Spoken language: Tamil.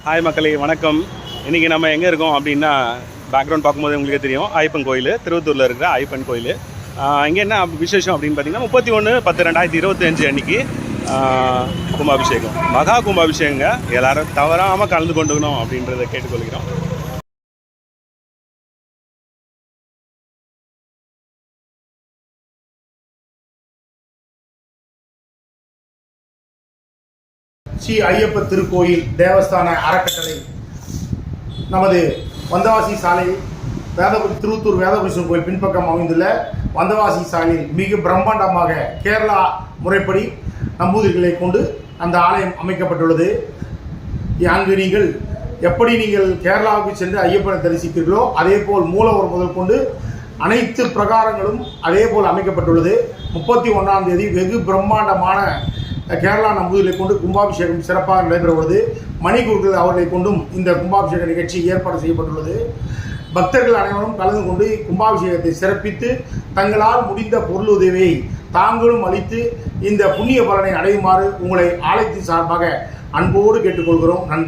ஹாய் மக்களே, வணக்கம். இன்றைக்கி நம்ம எங்கே இருக்கோம் அப்படின்னா, பேக்ரவுண்ட் பார்க்கும்போது உங்களுக்கே தெரியும், ஐயப்பன் கோயில், திருவத்தூரில் இருக்கிற ஐயப்பன் கோயில். இங்கே என்ன விசேஷம் அப்படின்னு பார்த்தீங்கன்னா, 31/10/2025 அன்றைக்கி கும்பாபிஷேகம், மகா கும்பாபிஷேகங்க. எல்லோரும் தவறாமல் கலந்து கொண்டுக்கணும் அப்படின்றத கேட்டுக்கொள்கிறோம். ஸ்ரீ ஐயப்ப திருக்கோயில் தேவஸ்தான அறக்கட்டளை நமது வந்தவாசி சாலை திருவத்தூர் வேதபுரீஸ்வரர் கோயில் பின்பக்கம் அமைந்துள்ள வந்தவாசி சாலையில் மிக பிரம்மாண்டமாக கேரளா முறைப்படி நம்பூதிரிகளை கொண்டு அந்த ஆலயம் அமைக்கப்பட்டுள்ளது. அங்கு நீங்கள் எப்படி நீங்கள் கேரளாவுக்கு சென்று ஐயப்பனை தரிசித்தீர்களோ அதே போல் மூலவர் முதல் கொண்டு அனைத்து பிரகாரங்களும் அதே போல் அமைக்கப்பட்டுள்ளது. 31ஆம் தேதி வெகு பிரம்மாண்டமான கேரளா நம்பூதிரிகளை கொண்டு கும்பாபிஷேகம் சிறப்பாக நடைபெற உள்ளது. மணிக்குருக்கள் அவர்களை கொண்டும் இந்த கும்பாபிஷேக நிகழ்ச்சி ஏற்பாடு செய்யப்பட்டுள்ளது. பக்தர்கள் அனைவரும் கலந்து கொண்டு கும்பாபிஷேகத்தை சிறப்பித்து தங்களால் முடிந்த பொருளுதவியை தாங்களும் அளித்து இந்த புண்ணிய பலனை அடையுமாறு உங்களை ஆலயத்தின் சார்பாக அன்போடு கேட்டுக்கொள்கிறோம். நன்றி.